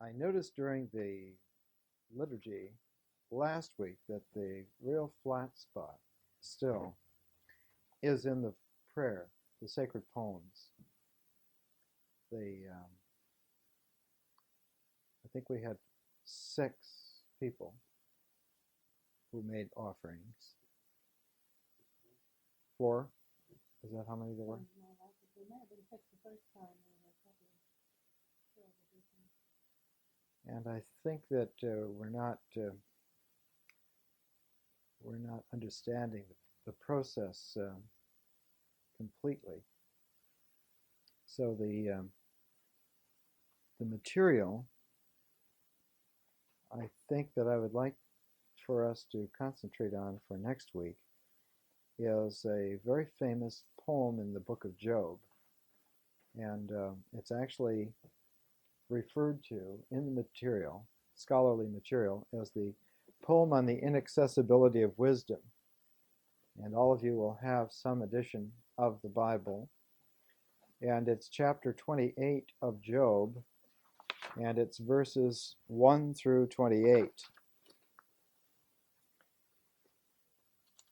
I noticed during the liturgy last week that the real flat spot still is in the prayer, the sacred poems. I think we had 6 people who made offerings. 4? Is that how many there were? And I think that we're not understanding the process completely. So the material, I think that I would like for us to concentrate on for next week is a very famous poem in the book of Job. And it's actually referred to in the material, scholarly material, as the poem on the inaccessibility of wisdom. And all of you will have some edition of the Bible. And it's chapter 28 of Job, and it's verses 1 through 28.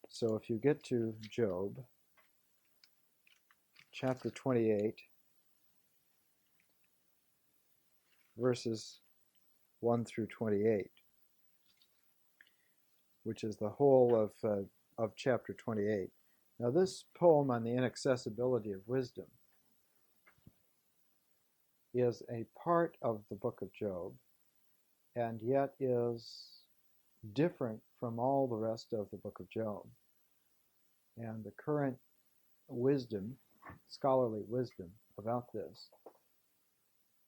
So if you get to Job, chapter 28, verses 1 through 28, which is the whole of chapter 28. Now this poem on the inaccessibility of wisdom is a part of the book of Job, and yet is different from all the rest of the book of Job. And the current wisdom, scholarly wisdom about this,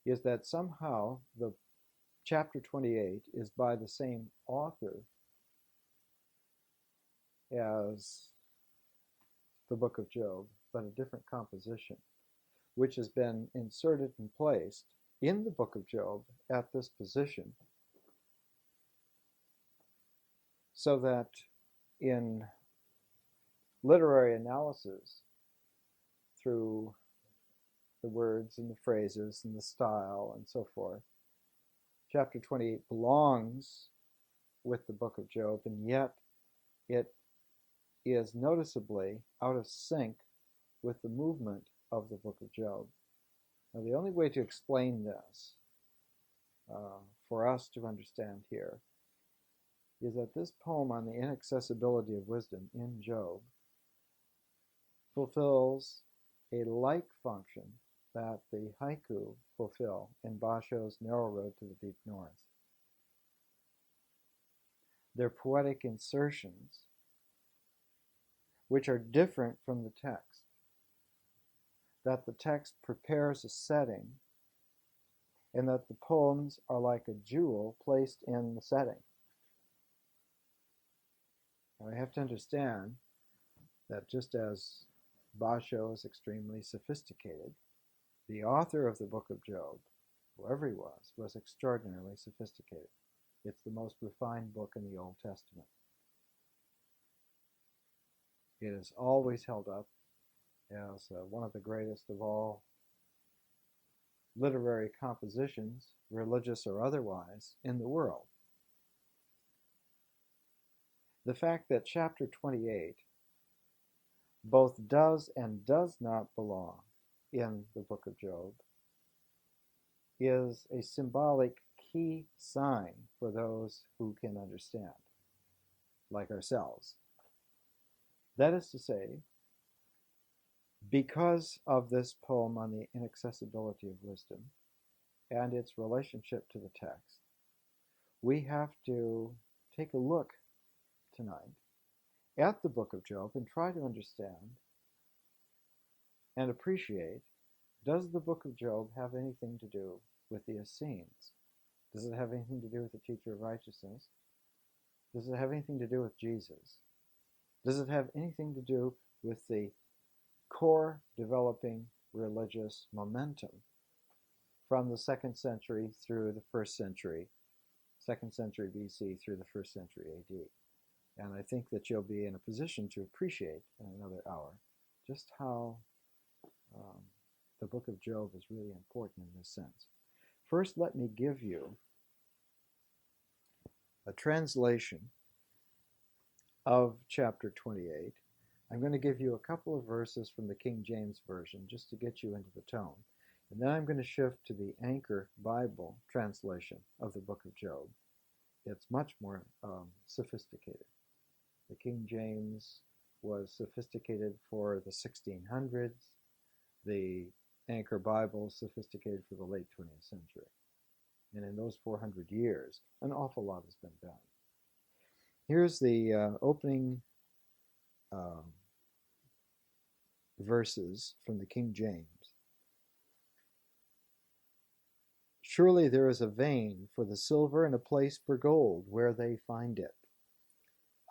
is that somehow the chapter 28 is by the same author as the book of Job, but a different composition, which has been inserted and placed in the book of Job at this position, so that in literary analysis, through the words and the phrases and the style and so forth, chapter 28 belongs with the book of Job, and yet it is noticeably out of sync with the movement of the book of Job. Now, the only way to explain this for us to understand here is that this poem on the inaccessibility of wisdom in Job fulfills a like function that the haiku fulfill in Basho's Narrow Road to the Deep North. They're poetic insertions which are different from the text, that the text prepares a setting, and that the poems are like a jewel placed in the setting. Now, we have to understand that just as Basho is extremely sophisticated, the author of the book of Job, whoever he was extraordinarily sophisticated. It's the most refined book in the Old Testament. It is always held up as one of the greatest of all literary compositions, religious or otherwise, in the world. The fact that chapter 28 both does and does not belong in the book of Job is a symbolic key sign for those who can understand, like ourselves. That is to say, because of this poem on the inaccessibility of wisdom and its relationship to the text, we have to take a look tonight at the book of Job and try to understand and appreciate, does the book of Job have anything to do with the Essenes? Does it have anything to do with the teacher of righteousness? Does it have anything to do with Jesus? Does it have anything to do with the core developing religious momentum from the 2nd century through the 1st century, 2nd century BC through the 1st century AD? And I think that you'll be in a position to appreciate in another hour just how the book of Job is really important in this sense. First, let me give you a translation of chapter 28. I'm going to give you a couple of verses from the King James Version just to get you into the tone. And then I'm going to shift to the Anchor Bible translation of the book of Job. It's much more sophisticated. The King James was sophisticated for the 1600s. The Anchor Bible sophisticated for the late 20th century. And in those 400 years, an awful lot has been done. Here's the opening verses from the King James. Surely there is a vein for the silver and a place for gold where they find it.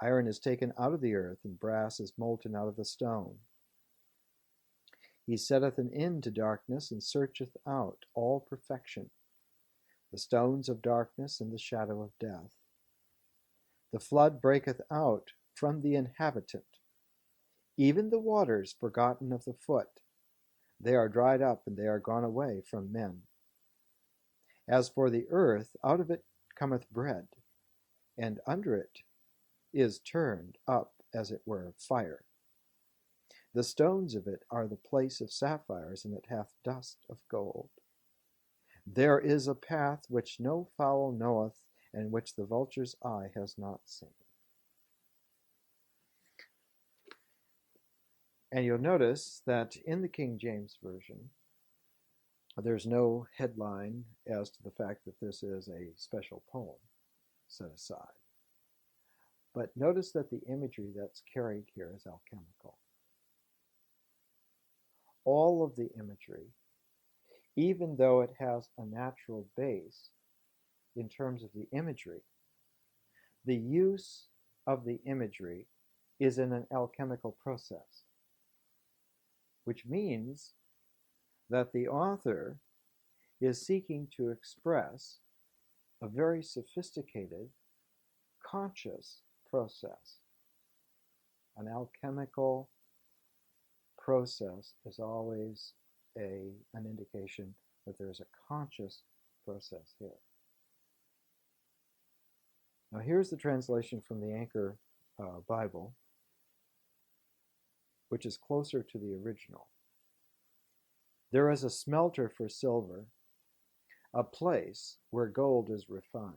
Iron is taken out of the earth, and brass is molten out of the stone. He setteth an end to darkness, and searcheth out all perfection, the stones of darkness and the shadow of death. The flood breaketh out from the inhabitant, even the waters forgotten of the foot. They are dried up, and they are gone away from men. As for the earth, out of it cometh bread, and under it is turned up, as it were, fire. The stones of it are the place of sapphires, and it hath dust of gold. There is a path which no fowl knoweth, and which the vulture's eye has not seen. And you'll notice that in the King James Version, there's no headline as to the fact that this is a special poem set aside. But notice that the imagery that's carried here is alchemical. All of the imagery, even though it has a natural base in terms of the imagery, the use of the imagery is in an alchemical process, which means that the author is seeking to express a very sophisticated, conscious process. An alchemical process is always an indication that there's a conscious process here. Now here's the translation from the Anchor Bible, which is closer to the original. There is a smelter for silver, a place where gold is refined.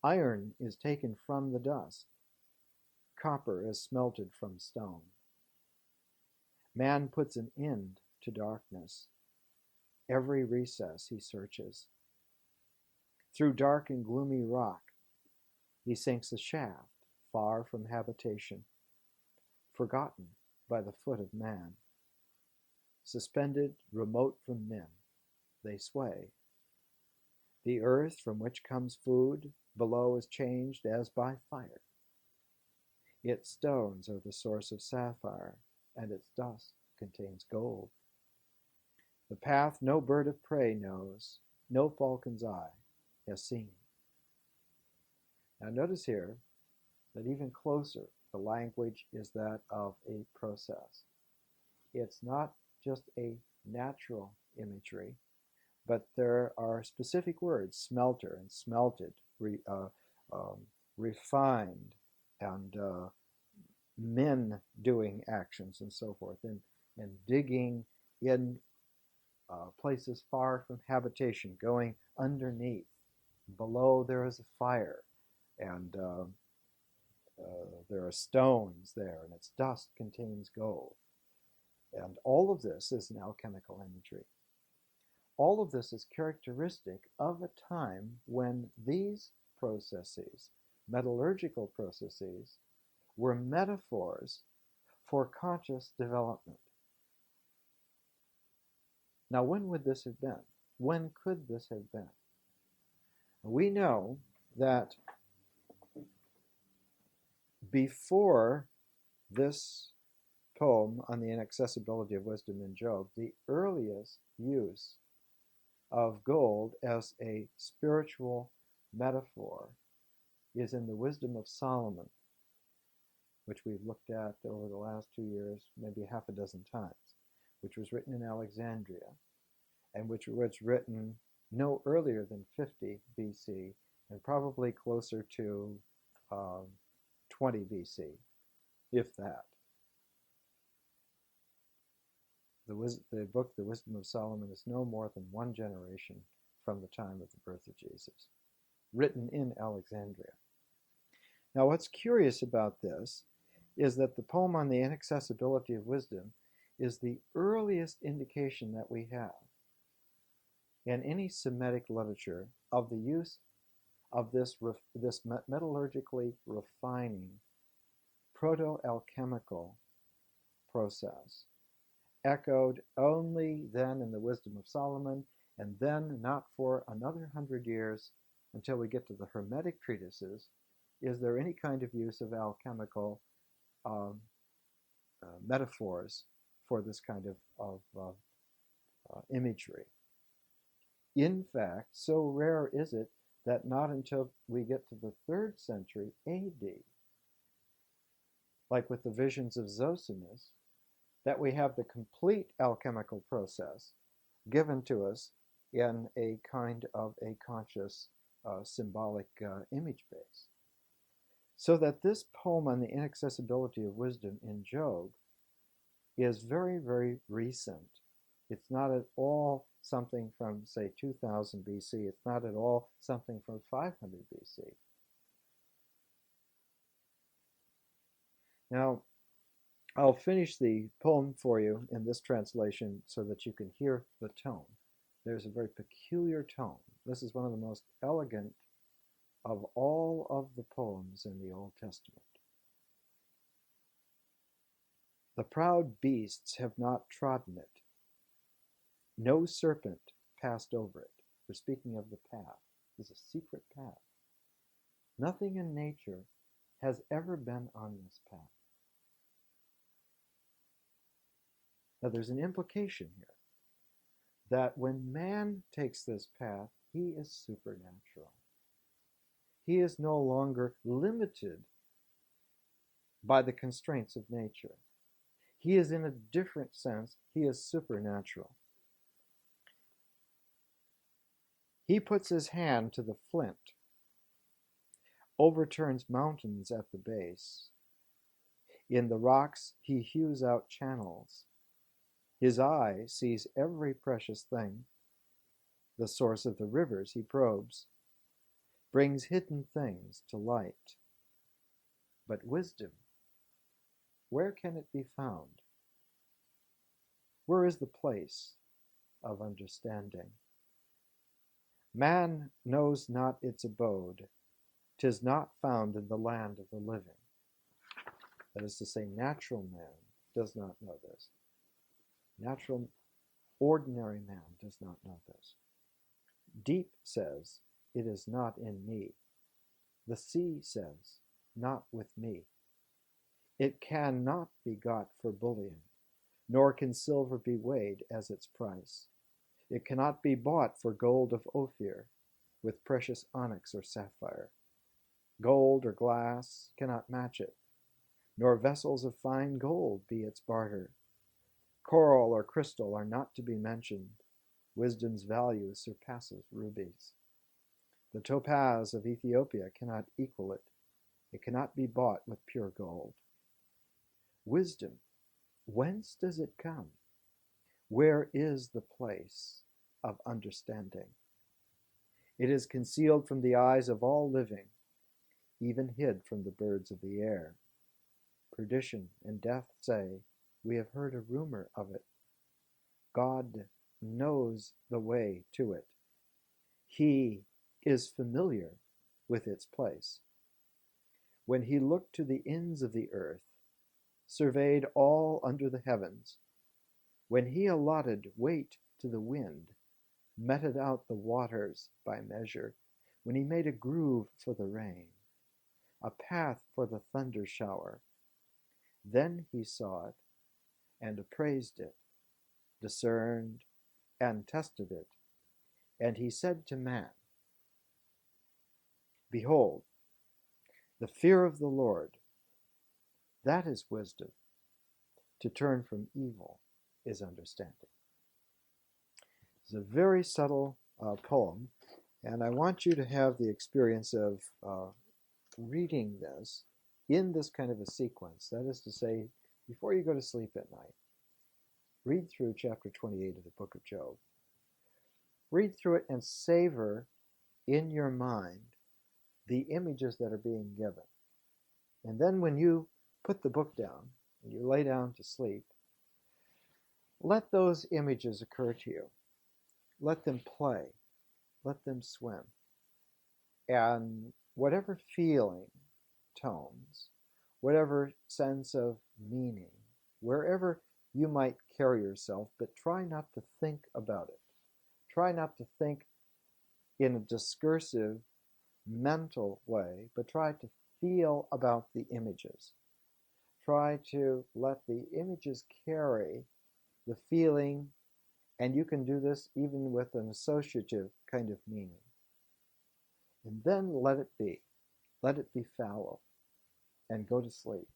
Iron is taken from the dust. Copper is smelted from stone. Man puts an end to darkness. Every recess he searches. Through dark and gloomy rock, he sinks a shaft far from habitation, forgotten by the foot of man. Suspended, remote from men, they sway. The earth from which comes food below is changed as by fire. Its stones are the source of sapphire, and its dust contains gold. The path no bird of prey knows, no falcon's eye has seen. Now notice here that even closer, the language is that of a process. It's not just a natural imagery, but there are specific words, smelter and smelted, refined, and men doing actions and so forth, and digging in places far from habitation, going underneath. Below there is a fire, and there are stones there, and its dust contains gold. And all of this is an alchemical imagery. All of this is characteristic of a time when these processes, metallurgical processes, were metaphors for conscious development. Now, when would this have been? When could this have been? We know that before this poem on the inaccessibility of wisdom in Job, the earliest use of gold as a spiritual metaphor is in the Wisdom of Solomon, which we've looked at over the last 2 years, maybe half a dozen times, which was written in Alexandria. and which was written no earlier than 50 BC and probably closer to 20 BC, if that. The book, The Wisdom of Solomon, is no more than one generation from the time of the birth of Jesus, written in Alexandria. Now, what's curious about this is that the poem on the inaccessibility of wisdom is the earliest indication that we have in any Semitic literature of the use of this metallurgically refining proto-alchemical process, echoed only then in the Wisdom of Solomon, and then not for another 100 years until we get to the Hermetic treatises, is there any kind of use of alchemical metaphors for this kind of imagery. In fact, so rare is it that not until we get to the 3rd century AD, like with the visions of Zosimus, that we have the complete alchemical process given to us in a kind of a conscious symbolic image base. So that this poem on the inaccessibility of wisdom in Job is very, very recent. It's not at all something from, say, 2000 BC. It's not at all something from 500 BC. Now, I'll finish the poem for you in this translation so that you can hear the tone. There's a very peculiar tone. This is one of the most elegant of all of the poems in the Old Testament. The proud beasts have not trodden it. No serpent passed over it. We're speaking of the path. It's a secret path. Nothing in nature has ever been on this path. Now there's an implication here that when man takes this path, he is supernatural. He is no longer limited by the constraints of nature. He is, in a different sense, he is supernatural. He puts his hand to the flint, overturns mountains at the base. In the rocks he hews out channels. His eye sees every precious thing. The source of the rivers he probes, brings hidden things to light. But wisdom, where can it be found? Where is the place of understanding? Man knows not its abode. 'Tis not found in the land of the living. That is to say, natural man does not know this. Natural, ordinary man does not know this. Deep says, it is not in me. The sea says, not with me. It cannot be got for bullion, nor can silver be weighed as its price. It cannot be bought for gold of Ophir, with precious onyx or sapphire. Gold or glass cannot match it, nor vessels of fine gold be its barter. Coral or crystal are not to be mentioned. Wisdom's value surpasses rubies. The topaz of Ethiopia cannot equal it. It cannot be bought with pure gold. Wisdom, whence does it come? Where is the place of understanding? It is concealed from the eyes of all living, even hid from the birds of the air. Perdition and death say, we have heard a rumor of it. God knows the way to it. He is familiar with its place. When he looked to the ends of the earth, surveyed all under the heavens, when he allotted weight to the wind, meted out the waters by measure, when he made a groove for the rain, a path for the thunder shower, then he saw it and appraised it, discerned and tested it, and he said to man, behold, the fear of the Lord, that is wisdom. To turn from evil is understanding. It's a very subtle poem, and I want you to have the experience of reading this in this kind of a sequence. That is to say, before you go to sleep at night, read through chapter 28 of the book of Job. Read through it and savor in your mind the images that are being given. And then when you put the book down and you lay down to sleep, let those images occur to you. Let them play. Let them swim. And whatever feeling, tones, whatever sense of meaning, wherever you might carry yourself, but try not to think about it. Try not to think in a discursive, mental way, but try to feel about the images. Try to let the images carry the feeling, and you can do this even with an associative kind of meaning. And then let it be. Let it be fallow, and go to sleep.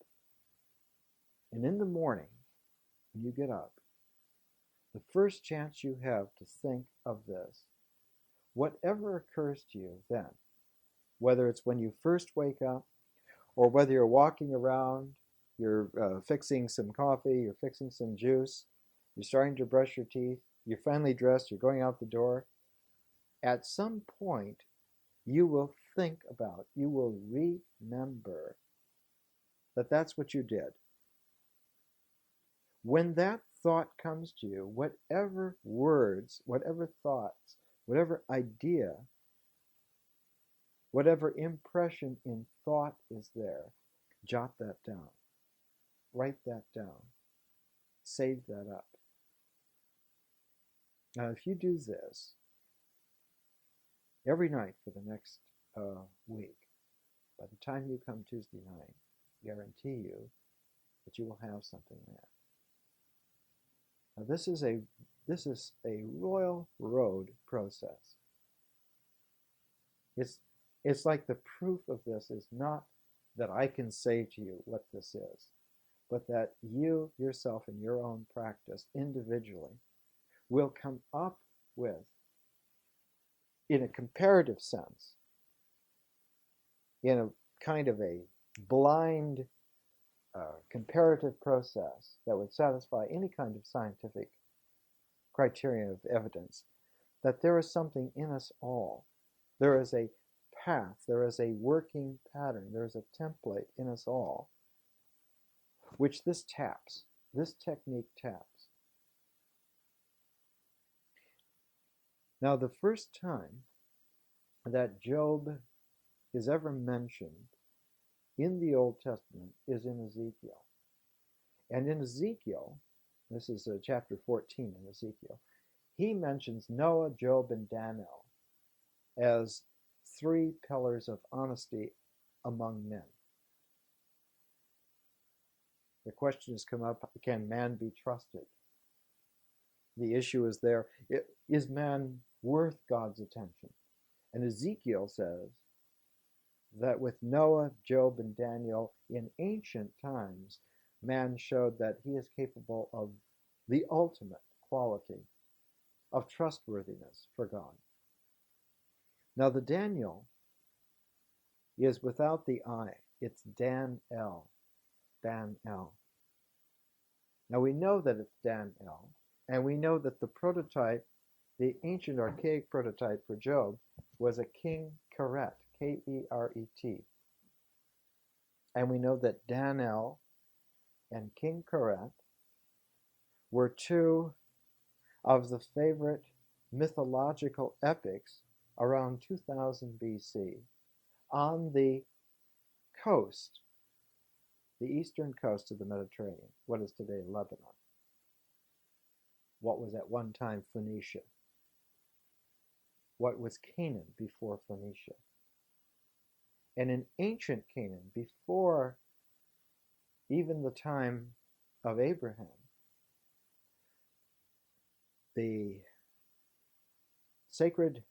And in the morning, when you get up, the first chance you have to think of this, whatever occurs to you then, whether it's when you first wake up, or whether you're walking around, you're fixing some coffee, you're fixing some juice, you're starting to brush your teeth, you're finally dressed, you're going out the door, at some point you will think about, you will remember that that's what you did. When that thought comes to you, whatever words, whatever thoughts, whatever idea, whatever impression in thought is there, jot that down. Write that down. Save that up. Now, if you do this every night for the next week, by the time you come Tuesday night, I guarantee you that you will have something there. Now, this is a royal road process. It's like the proof of this is not that I can say to you what this is, but that you yourself in your own practice individually will come up with, in a comparative sense, in a kind of a blind comparative process that would satisfy any kind of scientific criterion of evidence, that there is something in us all. There is a path, there is a working pattern, there is a template in us all, which this technique taps. Now, the first time that Job is ever mentioned in the Old Testament is in Ezekiel. And in Ezekiel, this is chapter 14 in Ezekiel, he mentions Noah, Job, and Daniel as three pillars of honesty among men. The question has come up, can man be trusted? The issue is there, is man worth God's attention? And Ezekiel says that with Noah, Job, and Daniel in ancient times, man showed that he is capable of the ultimate quality of trustworthiness for God. Now, the Daniel is without the I. It's Dan-el, Dan-el. Now, we know that it's Dan-el, and we know that the prototype, the ancient archaic prototype for Job, was a king Keret, K-E-R-E-T. And we know that Dan-el and King Keret were two of the favorite mythological epics around 2000 BC on the coast, the eastern coast of the Mediterranean, what is today Lebanon, what was at one time Phoenicia, what was Canaan before Phoenicia. And in ancient Canaan, before even the time of Abraham, the sacred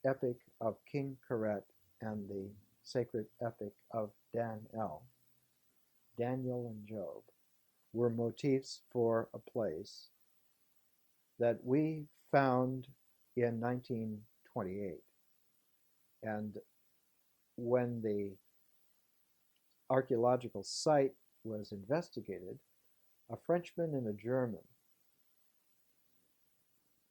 epic of King Keret and the sacred epic of Dan-el, Daniel and Job, were motifs for a place that we found in 1928. And when the archaeological site was investigated, a Frenchman and a German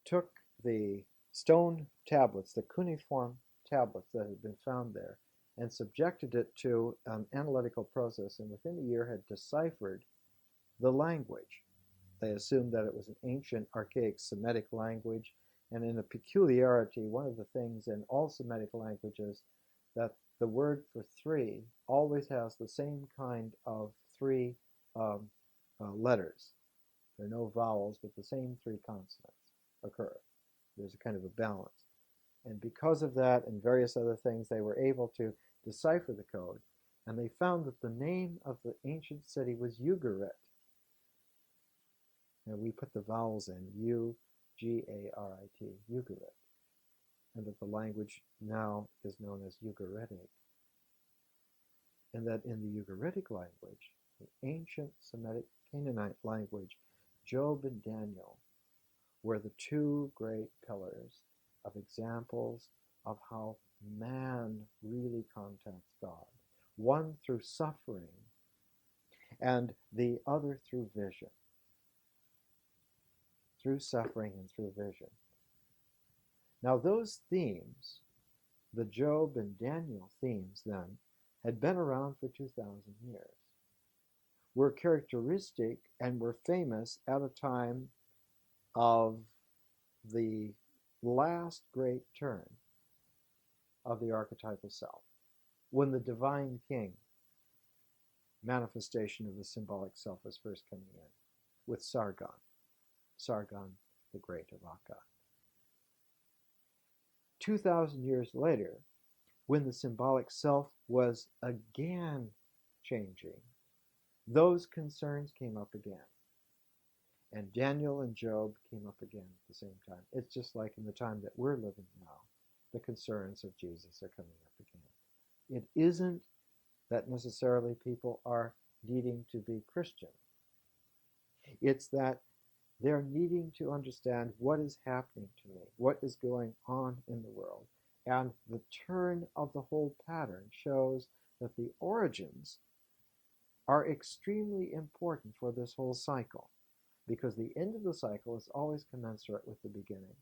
took the stone tablets, the cuneiform tablets that had been found there, and subjected it to an analytical process, and within a year had deciphered the language. They assumed that it was an ancient, archaic Semitic language, and in a peculiarity, one of the things in all Semitic languages, that the word for three always has the same kind of three letters. There are no vowels, but the same three consonants occur. There's a kind of a balance. And because of that and various other things, they were able to decipher the code. And they found that the name of the ancient city was Ugarit. And we put the vowels in, U-G-A-R-I-T, Ugarit. And that the language now is known as Ugaritic. And that in the Ugaritic language, the ancient Semitic Canaanite language, Job and Daniel were the two great pillars of examples of how man really contacts God. One through suffering, and the other through vision. Through suffering and through vision. Now those themes, the Job and Daniel themes then, had been around for 2,000 years, were characteristic and were famous at a time of the last great turn of the archetypal self, when the divine king, manifestation of the symbolic self, was first coming in, with Sargon the Great of Akkad. 2,000 years later, when the symbolic self was again changing, those concerns came up again. And Daniel and Job came up again at the same time. It's just like in the time that we're living now, the concerns of Jesus are coming up again. It isn't that necessarily people are needing to be Christian. It's that they're needing to understand what is happening to me, what is going on in the world. And the turn of the whole pattern shows that the origins are extremely important for this whole cycle, because the end of the cycle is always commensurate with the beginning.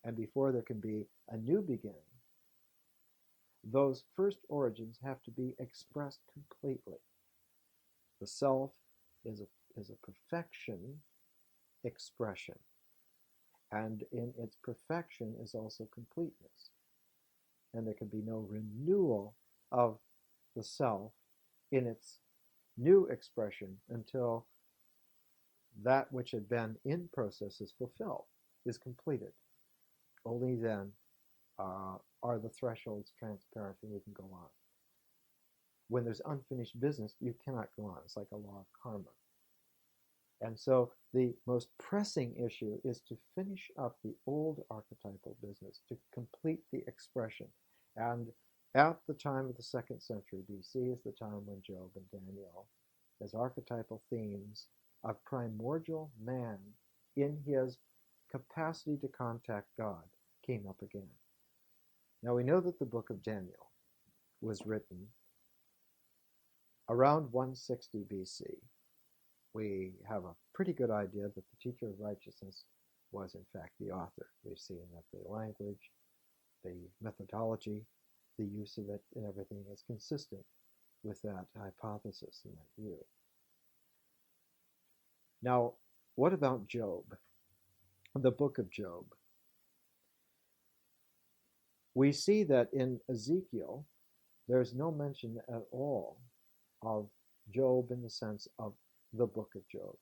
And before there can be a new beginning, those first origins have to be expressed completely. The self is a perfection expression, and in its perfection is also completeness. And there can be no renewal of the self in its new expression until that which had been in process is fulfilled, is completed. Only then are the thresholds transparent and we can go on. When there's unfinished business, you cannot go on. It's like a law of karma. And so the most pressing issue is to finish up the old archetypal business, to complete the expression. And at the time of the 2nd century BC is the time when Job and Daniel, as archetypal themes of primordial man in his capacity to contact God, came up again. Now we know that the book of Daniel was written around 160 BC. We have a pretty good idea that the teacher of righteousness was in fact the author. We've seen that the language, the methodology, the use of it, and everything is consistent with that hypothesis and that view. Now, what about Job? The book of Job. We see that in Ezekiel, there's no mention at all of Job in the sense of the book of Job.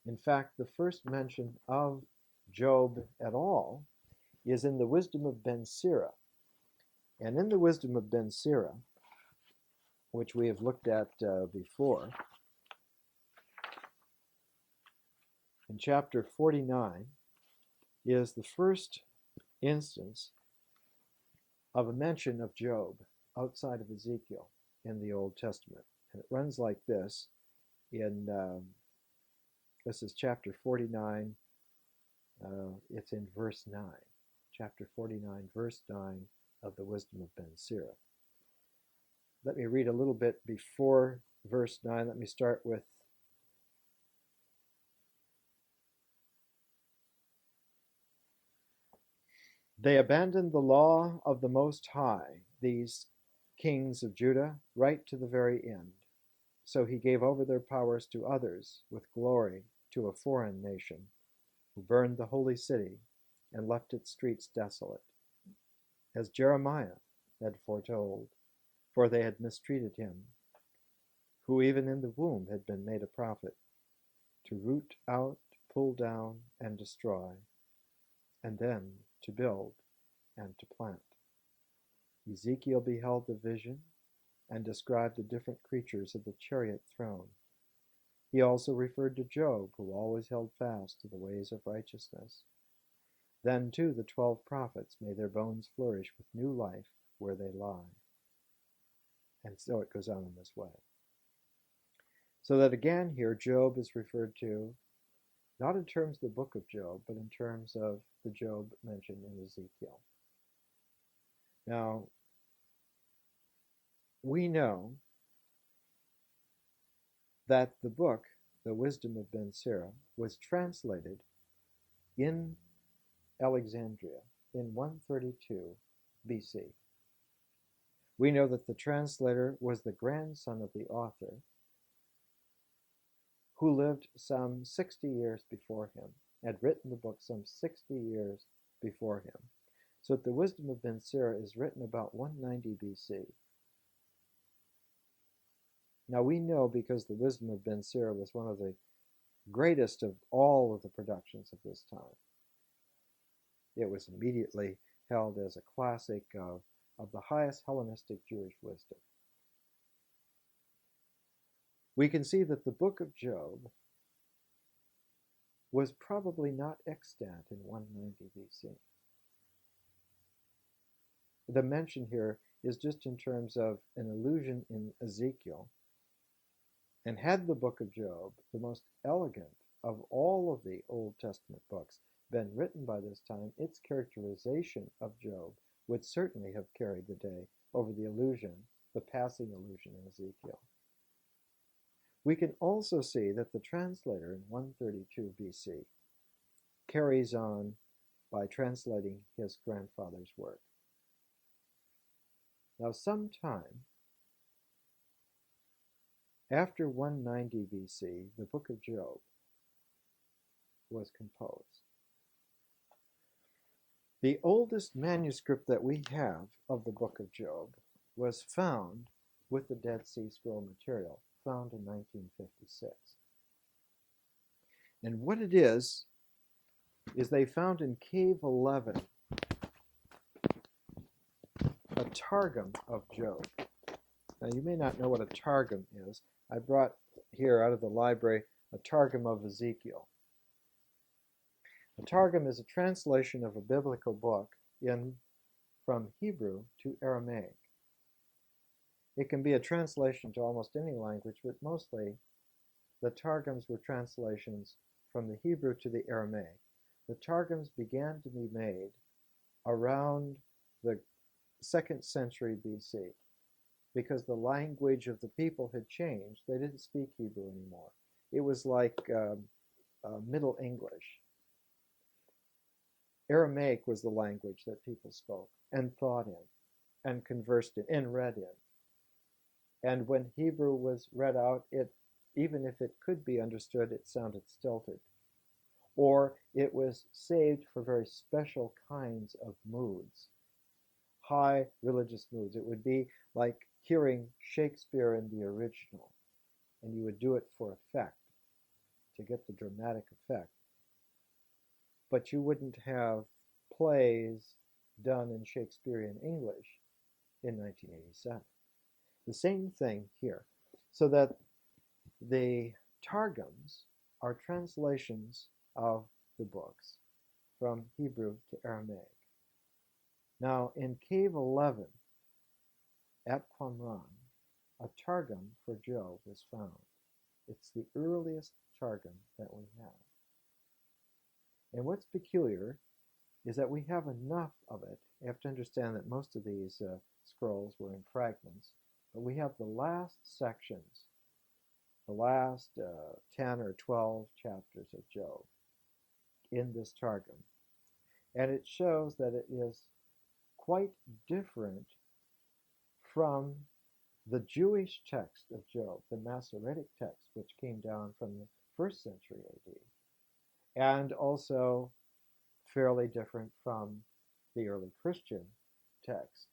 In fact, the first mention of Job at all is in the Wisdom of Ben Sira. And in the Wisdom of Ben Sira, which we have looked at before, in chapter 49 is the first instance of a mention of Job outside of Ezekiel in the Old Testament. And it runs like this. This is chapter 49. It's in verse 9. chapter 49, verse 9 of the Wisdom of Ben Sira. Let me read a little bit before verse 9. Let me start with They abandoned the law of the Most High, these kings of Judah, right to the very end. So he gave over their powers to others with glory to a foreign nation, who burned the holy city and left its streets desolate, as Jeremiah had foretold, for they had mistreated him, who even in the womb had been made a prophet, to root out, pull down, and destroy, and then to build and to plant. Ezekiel beheld the vision and described the different creatures of the chariot throne. He also referred to Job, who always held fast to the ways of righteousness. Then, too, the 12 prophets made their bones flourish with new life where they lie. And so it goes on in this way. So that again here, Job is referred to not in terms of the book of Job, but in terms of the Job mentioned in Ezekiel. Now, we know that the book, The Wisdom of Ben Sira, was translated in Alexandria in 132 BC. We know that the translator was the grandson of the author, who lived some 60 years before him, had written the book some 60 years before him. So that the Wisdom of Ben Sira is written about 190 BC. Now we know, because the Wisdom of Ben Sira was one of the greatest of all of the productions of this time. It was immediately held as a classic of the highest Hellenistic Jewish wisdom. We can see that the book of Job was probably not extant in 190 BC. The mention here is just in terms of an allusion in Ezekiel. And had the book of Job, the most elegant of all of the Old Testament books, been written by this time, its characterization of Job would certainly have carried the day over the allusion, the passing allusion in Ezekiel. We can also see that the translator in 132 BC carries on by translating his grandfather's work. Now, sometime after 190 BC, the book of Job was composed. The oldest manuscript that we have of the book of Job was found with the Dead Sea Scroll material, found in 1956. And what it is they found in Cave 11 a Targum of Job. Now, you may not know what a Targum is. I brought here out of the library a Targum of Ezekiel. A Targum is a translation of a biblical book from Hebrew to Aramaic. It can be a translation to almost any language, but mostly the Targums were translations from the Hebrew to the Aramaic. The Targums began to be made around the 2nd century BC because the language of the people had changed. They didn't speak Hebrew anymore. It was like Middle English. Aramaic was the language that people spoke and thought in and conversed in and read in. And when Hebrew was read out, even if it could be understood, it sounded stilted. Or it was saved for very special kinds of moods, high religious moods. It would be like hearing Shakespeare in the original, and you would do it for effect, to get the dramatic effect. But you wouldn't have plays done in Shakespearean English in 1987. The same thing here. So that the Targums are translations of the books from Hebrew to Aramaic. Now, in Cave 11 at Qumran, a Targum for Job was found. It's the earliest Targum that we have. And what's peculiar is that we have enough of it. You have to understand that most of these scrolls were in fragments, but we have the last sections, the last 10 or 12 chapters of Job in this Targum. And it shows that it is quite different from the Jewish text of Job, the Masoretic text, which came down from the 1st century AD, and also fairly different from the early Christian text.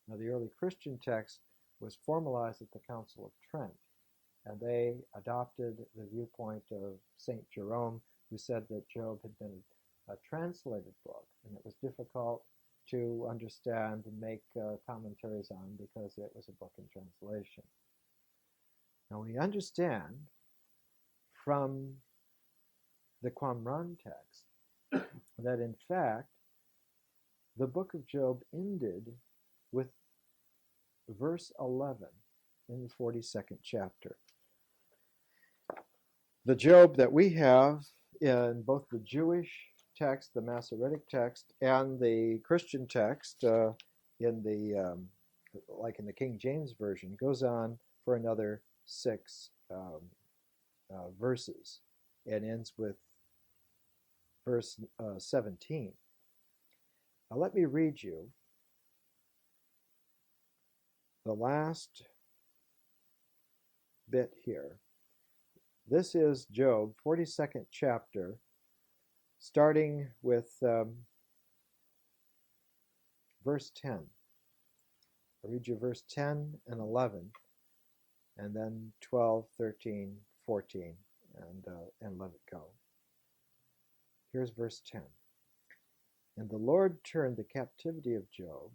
Now, the early Christian text was formalized at the Council of Trent, and they adopted the viewpoint of St. Jerome, who said that Job had been a translated book, and it was difficult to understand and make commentaries on because it was a book in translation. Now, we understand from the Qumran text that, in fact, the book of Job ended with verse 11 in the 42nd chapter. The Job that we have in both the Jewish text, the Masoretic text, and the Christian text in the like in the King James Version, goes on for another 6 verses and ends with verse 17. Now let me read you the last bit here. This is Job, 42nd chapter, starting with verse 10. I'll read you verse 10 and 11, and then 12, 13, 14, and let it go. Here's verse 10. And the Lord turned the captivity of Job,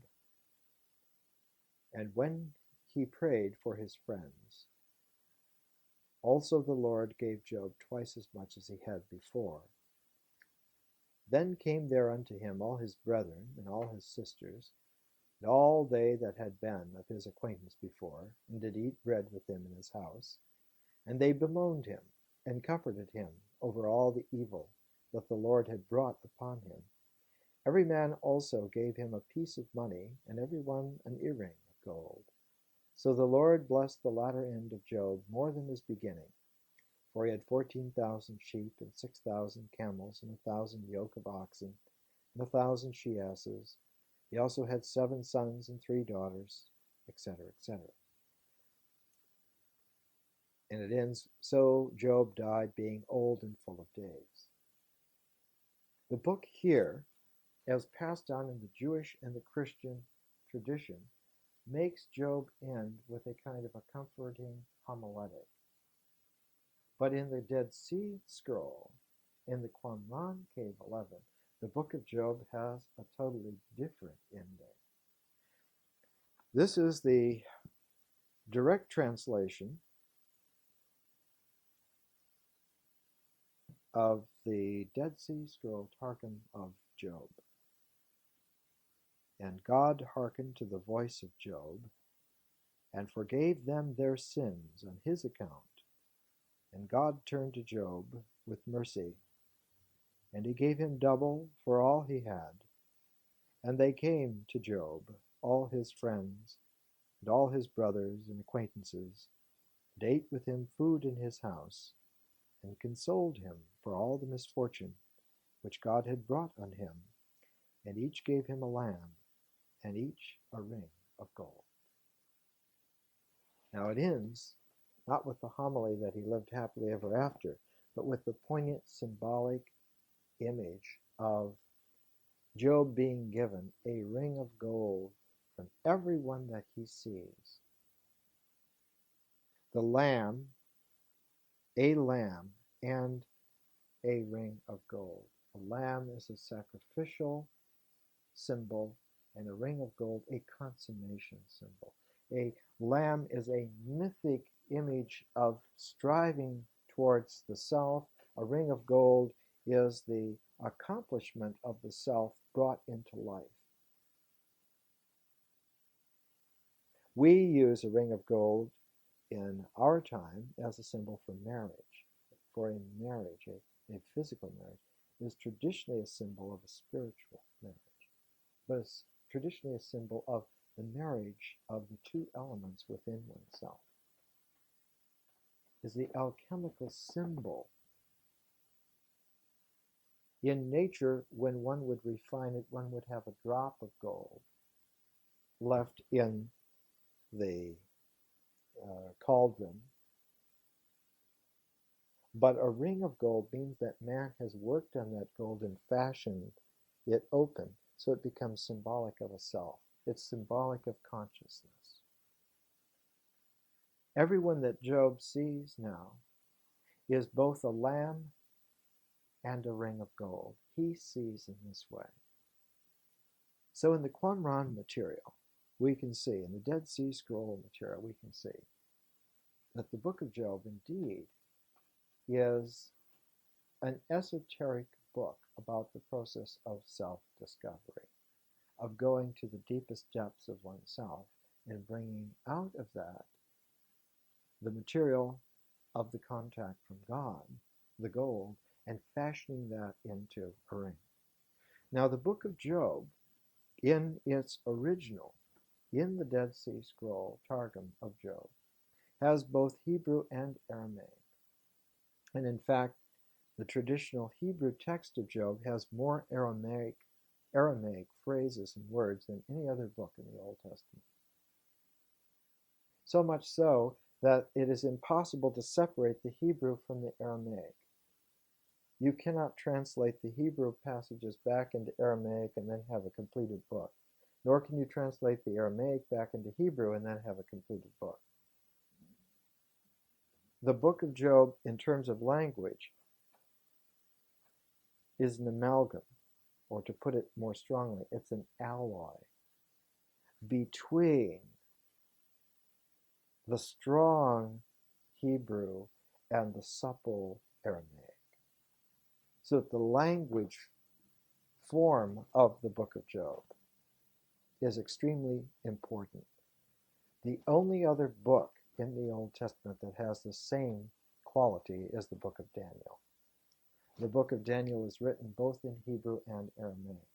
and when he prayed for his friends, also the Lord gave Job twice as much as he had before. Then came there unto him all his brethren and all his sisters, and all they that had been of his acquaintance before, and did eat bread with him in his house. And they bemoaned him, and comforted him over all the evil that the Lord had brought upon him. Every man also gave him a piece of money, and every one an earring of gold. So the Lord blessed the latter end of Job more than his beginning. For he had 14,000 sheep, and 6,000 camels, and 1,000 yoke of oxen, and 1,000 she-asses. He also had 7 sons and 3 daughters, etc., etc. And it ends, so Job died being old and full of days. The book here, as passed on in the Jewish and the Christian tradition, makes Job end with a kind of a comforting homiletic. But in the Dead Sea Scroll, in the Qumran Cave 11, the book of Job has a totally different ending. This is the direct translation of the Dead Sea Scroll Targum of Job. And God hearkened to the voice of Job, and forgave them their sins on his account. And God turned to Job with mercy, and he gave him double for all he had. And they came to Job, all his friends, and all his brothers and acquaintances, and ate with him food in his house, and consoled him for all the misfortune which God had brought on him, and each gave him a lamb, and each a ring of gold. Now it ends not with the homily that he lived happily ever after, but with the poignant symbolic image of Job being given a ring of gold from everyone that he sees. The lamb, and a ring of gold. A lamb is a sacrificial symbol, and a ring of gold a consummation symbol. A lamb is a mythic image of striving towards the self. A ring of gold is the accomplishment of the self brought into life. We use a ring of gold in our time as a symbol for marriage, a physical marriage. is traditionally a symbol of a spiritual marriage, but it's traditionally a symbol of the marriage of the two elements within oneself. Is the alchemical symbol. In nature, when one would refine it, one would have a drop of gold left in the cauldron. But a ring of gold means that man has worked on that gold and fashioned it open, so it becomes symbolic of a self. It's symbolic of consciousness. Everyone that Job sees now is both a lamb and a ring of gold. He sees in this way. So in the Qumran material, we can see, in the Dead Sea Scroll material, we can see that the book of Job indeed is an esoteric book about the process of self-discovery, of going to the deepest depths of oneself and bringing out of that the material of the contact from God, the gold, and fashioning that into a ring. Now the book of Job, in its original, in the Dead Sea Scroll, Targum of Job, has both Hebrew and Aramaic. And in fact, the traditional Hebrew text of Job has more Aramaic phrases and words than any other book in the Old Testament. So much so that it is impossible to separate the Hebrew from the Aramaic. You cannot translate the Hebrew passages back into Aramaic and then have a completed book. Nor can you translate the Aramaic back into Hebrew and then have a completed book. The book of Job, in terms of language, is an amalgam, or to put it more strongly, it's an alloy between the strong Hebrew and the supple Aramaic. So that the language form of the book of Job is extremely important. The only other book in the Old Testament that has the same quality is the book of Daniel. The book of Daniel is written both in Hebrew and Aramaic.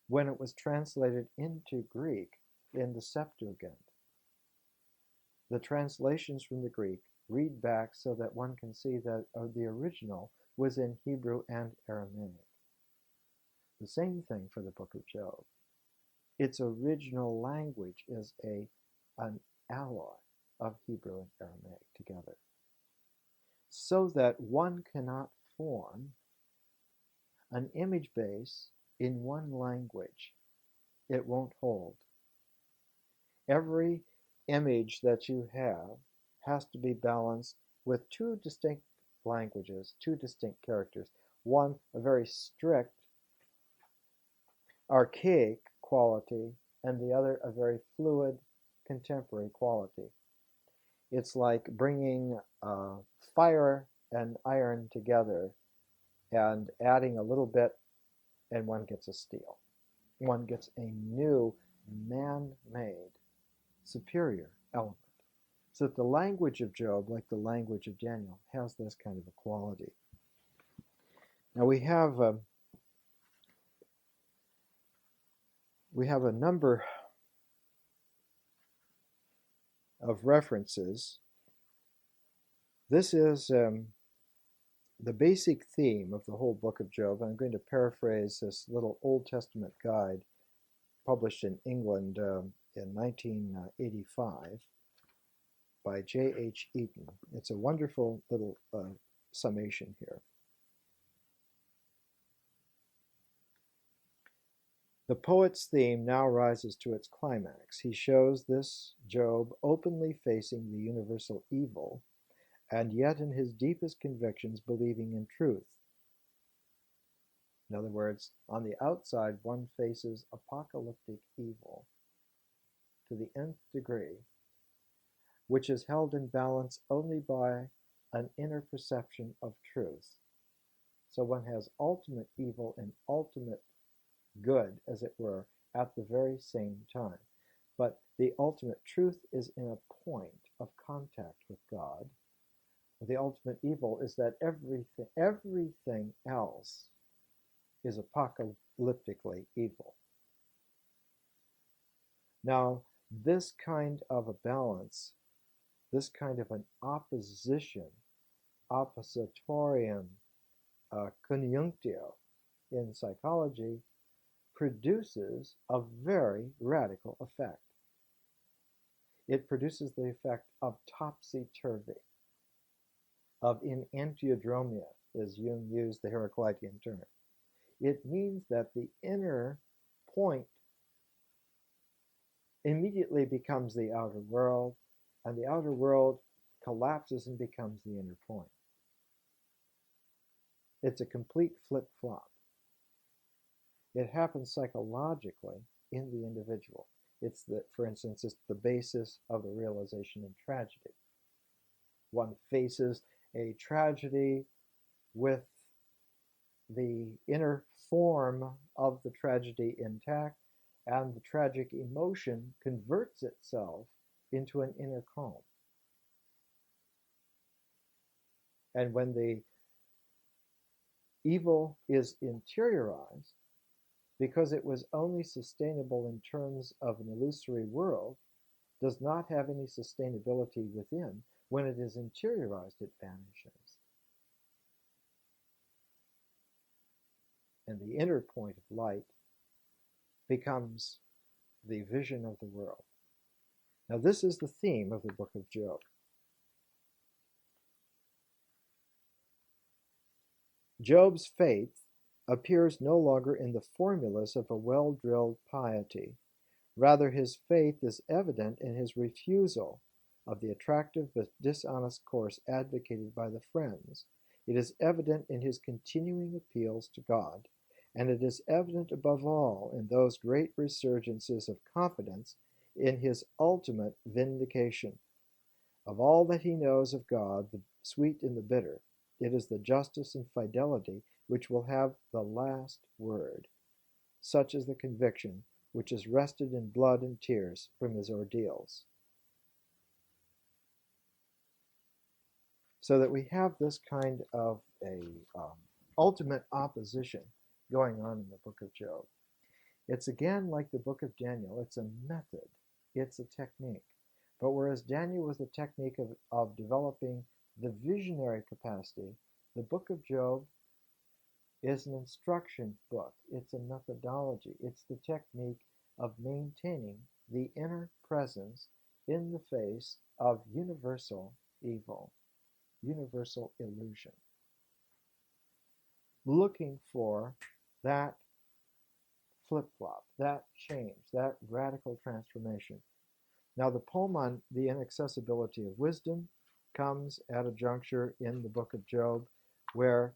When it was translated into Greek in the Septuagint, the translations from the Greek read back so that one can see that the original was in Hebrew and Aramaic. The same thing for the book of Job. Its original language is an alloy of Hebrew and Aramaic together, so that one cannot form an image base in one language. It won't hold. Every image that you have has to be balanced with two distinct languages, two distinct characters. One, a very strict, archaic quality, and the other, a very fluid, contemporary quality. It's like bringing fire and iron together and adding a little bit, and one gets a steel. One gets a new, man-made, superior element. So that the language of Job, like the language of Daniel, has this kind of a quality. Now we have a number of references. This is the basic theme of the whole book of Job. I'm going to paraphrase this little Old Testament guide published in England in 1985 by J.H. Eaton. It's a wonderful little summation here. The poet's theme now rises to its climax. He shows this Job openly facing the universal evil, and yet in his deepest convictions believing in truth. In other words, on the outside, one faces apocalyptic evil to the nth degree, which is held in balance only by an inner perception of truth. So one has ultimate evil and ultimate good, as it were, at the very same time. But the ultimate truth is in a point of contact with God, the ultimate evil is that everything else is apocalyptically evil. Now, this kind of a balance, this kind of an opposition, oppositorium conjunctio in psychology produces a very radical effect. It produces the effect of topsy-turvy, of enantiodromia, as Jung used the Heraclitean term. It means that the inner point immediately becomes the outer world, and the outer world collapses and becomes the inner point. It's a complete flip-flop. It happens psychologically in the individual. For instance, it's the basis of the realization in tragedy. One faces a tragedy with the inner form of the tragedy intact, and the tragic emotion converts itself into an inner calm. And when the evil is interiorized, because it was only sustainable in terms of an illusory world, does not have any sustainability within, when it is interiorized, it vanishes. And the inner point of light becomes the vision of the world. Now, this is the theme of the book of Job. Job's faith appears no longer in the formulas of a well-drilled piety. Rather, his faith is evident in his refusal of the attractive but dishonest course advocated by the friends. It is evident in his continuing appeals to God, and it is evident above all in those great resurgences of confidence in his ultimate vindication. Of all that he knows of God, the sweet and the bitter, it is the justice and fidelity which will have the last word. Such is the conviction which is rested in blood and tears from his ordeals. So that we have this kind of a ultimate opposition going on in the book of Job. It's again like the book of Daniel. It's a method. It's a technique. But whereas Daniel was the technique of developing the visionary capacity, the book of Job is an instruction book. It's a methodology. It's the technique of maintaining the inner presence in the face of universal evil, universal illusion. Looking for that flip-flop, that change, that radical transformation. Now, the poem on the inaccessibility of wisdom comes at a juncture in the book of Job where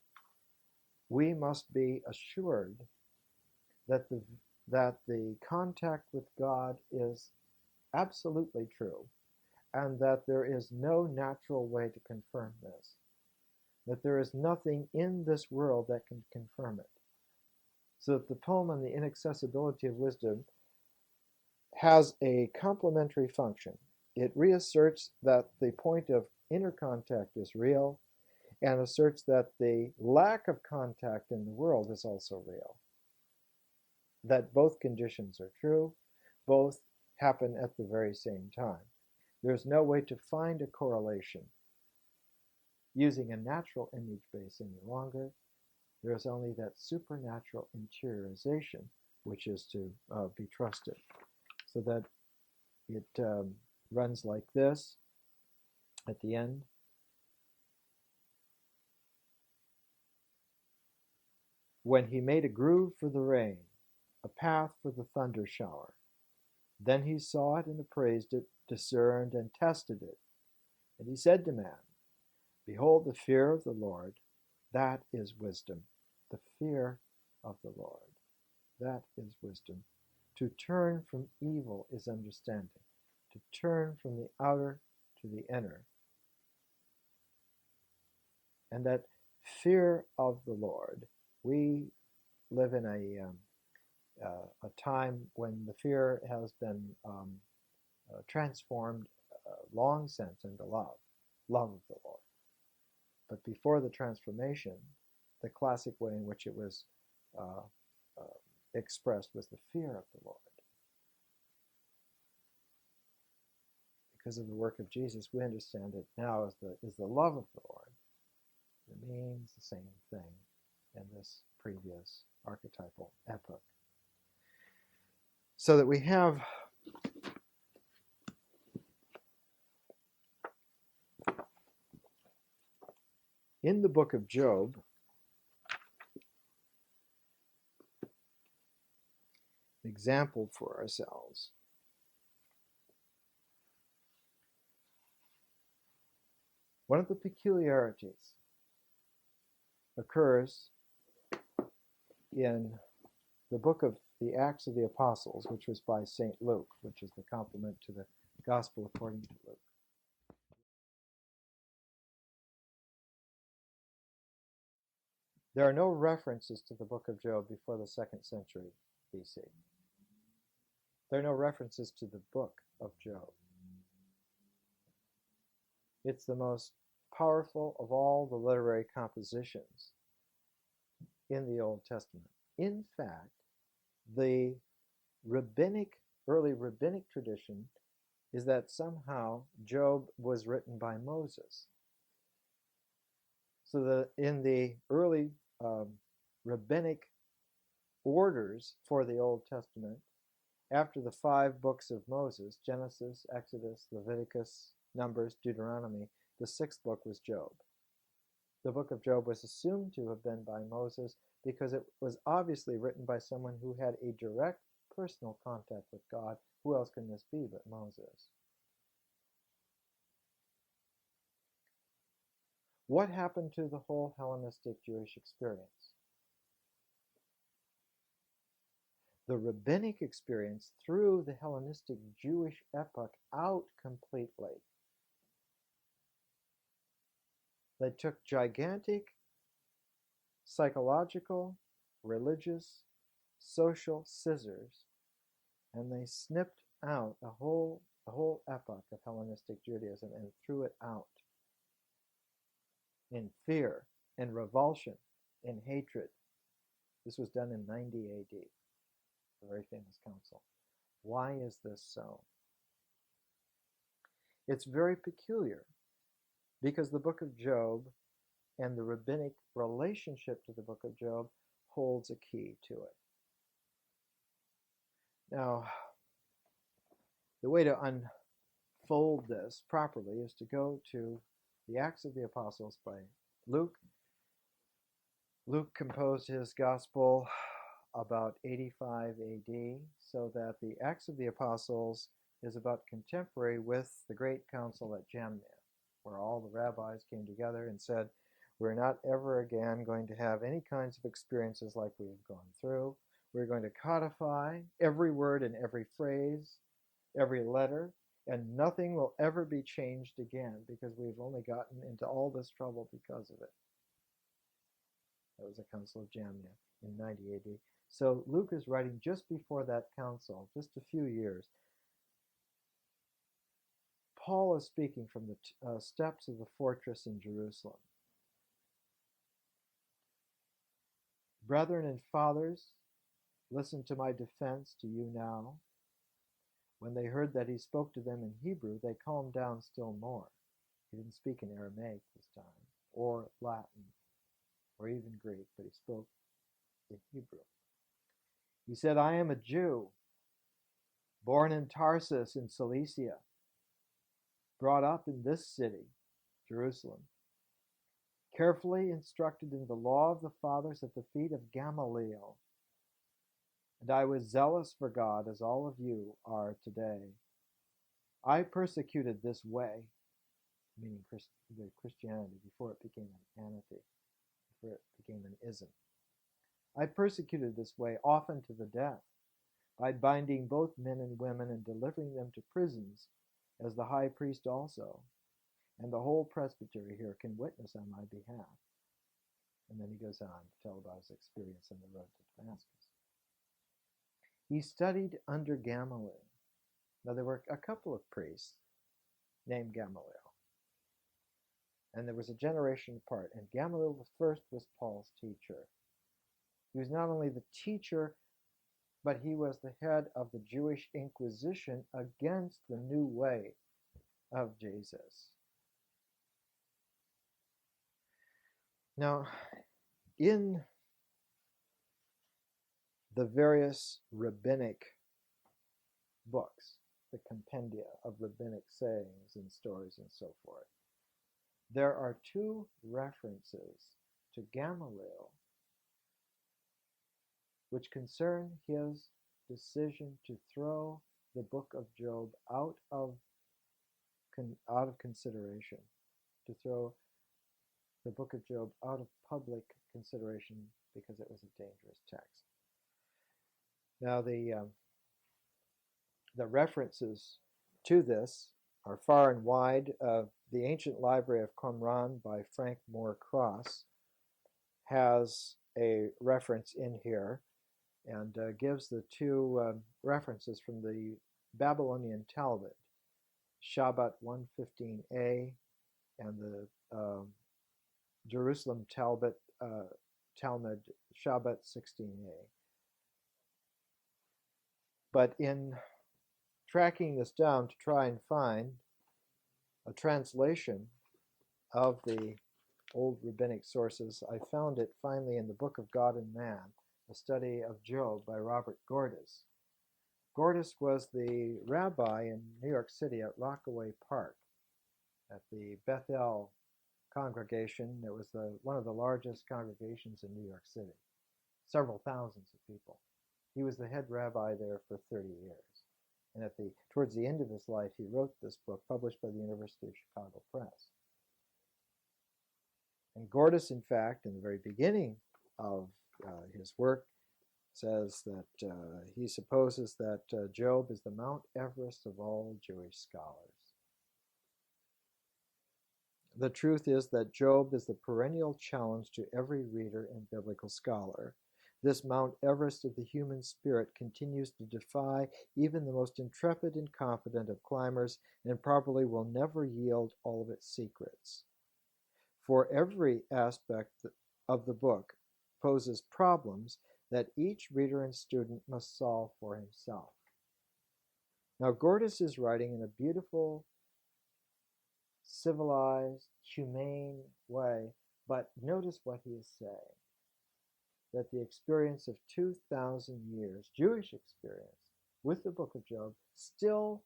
we must be assured that the contact with God is absolutely true, and that there is no natural way to confirm this, that there is nothing in this world that can confirm it. So that the poem on the inaccessibility of wisdom has a complementary function. It reasserts that the point of inner contact is real, and asserts that the lack of contact in the world is also real. That both conditions are true, both happen at the very same time. There's no way to find a correlation using a natural image base any longer. There's only that supernatural interiorization, which is to be trusted. So that it runs like this at the end. When he made a groove for the rain, a path for the thunder shower, then he saw it and appraised it, discerned and tested it. And he said to man, behold, the fear of the Lord, that is wisdom. The fear of the Lord, that is wisdom. To turn from evil is understanding. To turn from the outer to the inner. And that fear of the Lord, we live in a time when the fear has been transformed long since into love of the Lord. But before the transformation, the classic way in which it was uh, expressed was the fear of the Lord. Because of the work of Jesus, we understand it now as the love of the Lord. It means the same thing in this previous archetypal epoch. So that we have in the book of Job an example for ourselves. One of the peculiarities occurs in the book of the Acts of the Apostles, which was by St. Luke, which is the complement to the Gospel according to Luke. There are no references to the book of Job before the 2nd century BC. There are no references to the book of Job. It's the most powerful of all the literary compositions in the Old Testament. In fact, the early rabbinic tradition is that somehow Job was written by Moses. So in the early rabbinic orders for the Old Testament, after the 5 books of Moses, Genesis, Exodus, Leviticus, Numbers, Deuteronomy, the 6th book was Job. The book of Job was assumed to have been by Moses because it was obviously written by someone who had a direct personal contact with God. Who else can this be but Moses? What happened to the whole Hellenistic Jewish experience? The rabbinic experience threw the Hellenistic Jewish epoch out completely. They took gigantic psychological, religious, social scissors, and they snipped out the whole epoch of Hellenistic Judaism and threw it out in fear, in revulsion, in hatred. This was done in 90 AD, a very famous council. Why is this so? It's very peculiar because the book of Job and the rabbinic relationship to the book of Job holds a key to it. Now, the way to unfold this properly is to go to the Acts of the Apostles by Luke. Luke composed his gospel about 85 AD, so that the Acts of the Apostles is about contemporary with the great council at Jamnia, where all the rabbis came together and said, we're not ever again going to have any kinds of experiences like we have gone through. We're going to codify every word and every phrase, every letter, and nothing will ever be changed again because we've only gotten into all this trouble because of it. That was the Council of Jamnia in 90 AD. So Luke is writing just before that council, just a few years. Paul is speaking from the steps of the fortress in Jerusalem. Brethren and fathers, listen to my defense to you now. When they heard that he spoke to them in Hebrew, they calmed down still more. He didn't speak in Aramaic this time, or Latin, or even Greek, but he spoke in Hebrew. He said, I am a Jew, born in Tarsus in Cilicia, brought up in this city, Jerusalem, carefully instructed in the law of the fathers at the feet of Gamaliel. And I was zealous for God, as all of you are today. I persecuted this way, meaning the Christianity, before it became an anarchy, before it became an ism. I persecuted this way often to the death, by binding both men and women and delivering them to prisons, as the high priest also, and the whole presbytery here can witness on my behalf. And then he goes on to tell about his experience on the road to Damascus. He studied under Gamaliel. Now there were a couple of priests named Gamaliel. And there was a generation apart. And Gamaliel the first was Paul's teacher. He was not only the teacher, but he was the head of the Jewish Inquisition against the new way of Jesus. Now, in the various rabbinic books, the compendia of rabbinic sayings and stories and so forth, there are two references to Gamaliel which concern his decision to throw the book of Job out of consideration, to throw the book of Job out of public consideration because it was a dangerous text. Now, the references to this are far and wide. The Ancient Library of Qumran by Frank Moore Cross has a reference in here and gives the two references from the Babylonian Talmud, Shabbat 115a, and the Jerusalem Talmud, Shabbat 16a. But in tracking this down to try and find a translation of the old rabbinic sources, I found it finally in the Book of God and Man, a study of Job by Robert Gordis. Gordis was the rabbi in New York City at Rockaway Park at the Bethel congregation. It was one of the largest congregations in New York City, several thousands of people. He was the head rabbi there for 30 years. And towards the end of his life, he wrote this book published by the University of Chicago Press. And Gordis, in fact, in the very beginning of his work, says that he supposes that Job is the Mount Everest of all Jewish scholars. The truth is that Job is the perennial challenge to every reader and biblical scholar. This Mount Everest of the human spirit continues to defy even the most intrepid and confident of climbers, and probably will never yield all of its secrets. For every aspect of the book poses problems that each reader and student must solve for himself. Now, Gordis is writing in a beautiful, civilized, humane way, but notice what he is saying. That the experience of 2,000 years, Jewish experience, with the book of Job still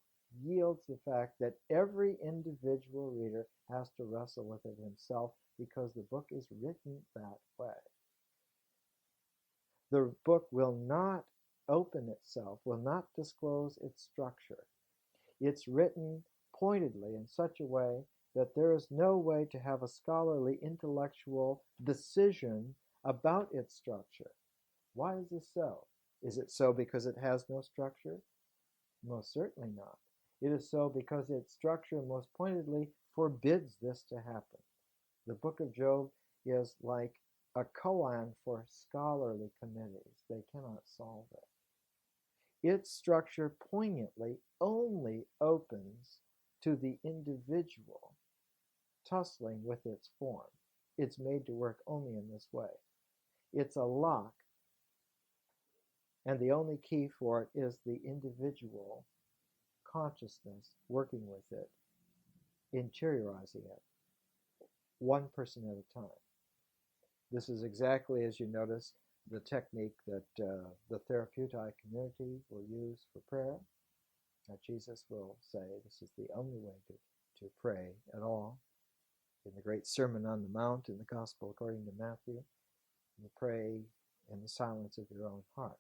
yields the fact that every individual reader has to wrestle with it himself because the book is written that way. The book will not open itself, will not disclose its structure. It's written pointedly in such a way that there is no way to have a scholarly intellectual decision about its structure. Why is this so? Is it so because it has no structure? Most certainly not. It is so because its structure most pointedly forbids this to happen. The book of Job is like a koan for scholarly committees. They cannot solve it. Its structure poignantly only opens to the individual tussling with its form. It's made to work only in this way. It's a lock, and the only key for it is the individual consciousness working with it, interiorizing it, one person at a time. This is exactly, as you notice, the technique that the therapeutic community will use for prayer. Now, Jesus will say this is the only way to pray at all. In the great Sermon on the Mount in the Gospel according to Matthew, you pray in the silence of your own heart.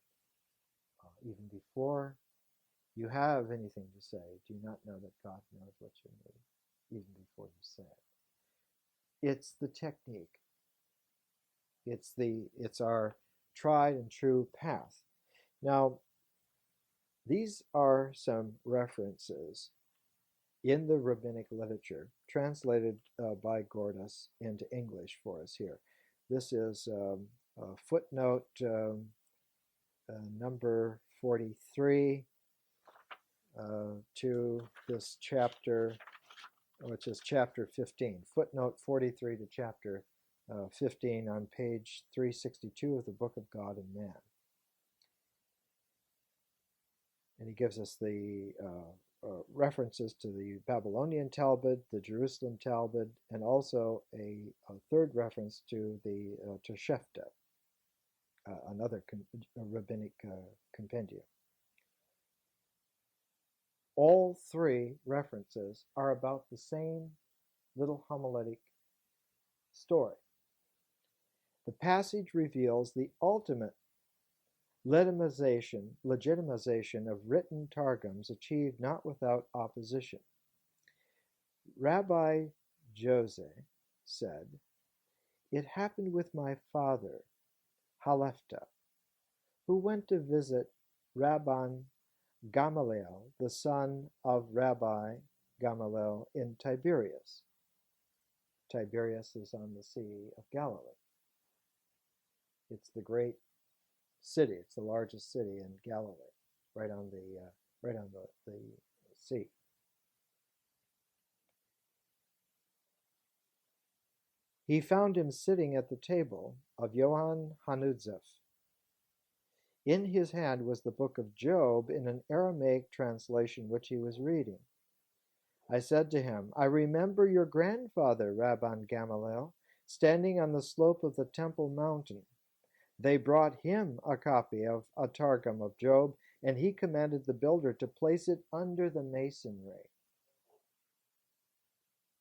Even before you have anything to say, do you not know that God knows what you need, even before you say it? It's the technique. It's our tried and true path. Now, these are some references in the rabbinic literature, translated by Gordis into English for us here. This is footnote number 43 to this chapter which is chapter 15, footnote 43 to chapter 15 on page 362 of the Book of God and Man. And he gives us the references to the Babylonian Talmud, the Jerusalem Talmud, and also a third reference to the Toshefta, another rabbinic compendium. All three references are about the same little homiletic story. The passage reveals the ultimate legitimization of written targums achieved not without opposition. Rabbi Jose said, "It happened with my father, Halefta, who went to visit Rabban Gamaliel, the son of Rabbi Gamaliel in Tiberias." Tiberias is on the Sea of Galilee. It's the great city. It's the largest city in Galilee, right on the sea. He found him sitting at the table of Johann Hanudzef. In his hand was the book of Job in an Aramaic translation which he was reading. I said to him, "I remember your grandfather, Rabban Gamaliel, standing on the slope of the Temple Mountain. They brought him a copy of a Targum of Job, and he commanded the builder to place it under the masonry.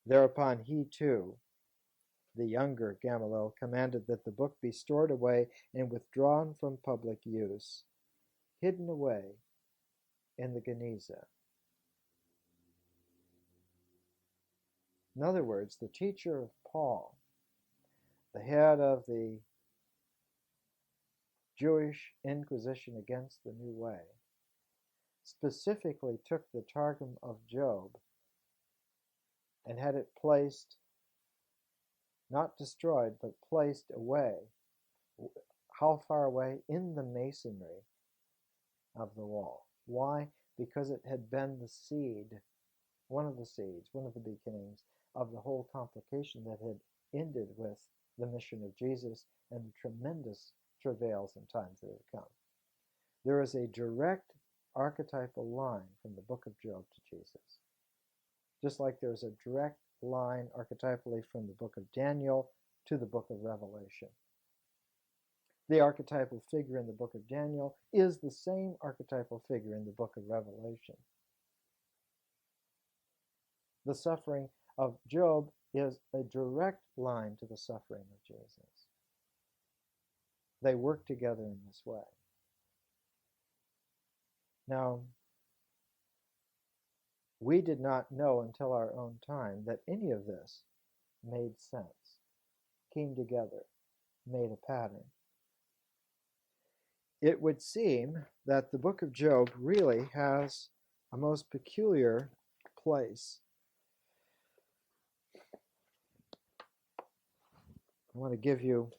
Thereupon he too, the younger Gamaliel, commanded that the book be stored away and withdrawn from public use, hidden away in the Geniza." In other words, the teacher of Paul, the head of the Jewish Inquisition against the New Way, specifically took the Targum of Job and had it placed, not destroyed, but placed away. How far away? In the masonry of the wall. Why? Because it had been the seed, one of the beginnings of the whole complication that had ended with the mission of Jesus and the tremendous travails and times that had come. There is a direct archetypal line from the book of Job to Jesus. Just like there's a direct line archetypally from the book of Daniel to the book of Revelation. The archetypal figure in the book of Daniel is the same archetypal figure in the book of Revelation. The suffering of Job is a direct line to the suffering of Jesus. They work together in this way. Now, we did not know until our own time that any of this made sense, came together, made a pattern. It would seem that the book of Job really has a most peculiar place. I want to give you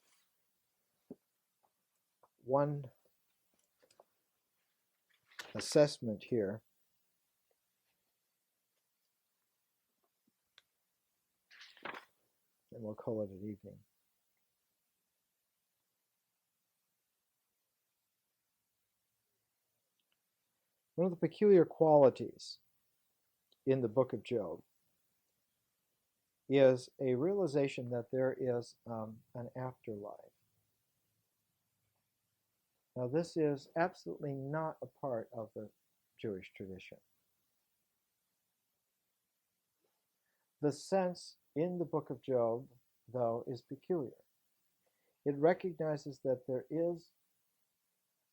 one assessment here. And we'll call it an evening. One of the peculiar qualities in the book of Job is a realization that there is an afterlife. Now, this is absolutely not a part of the Jewish tradition. The sense in the book of Job, though, is peculiar. It recognizes that there is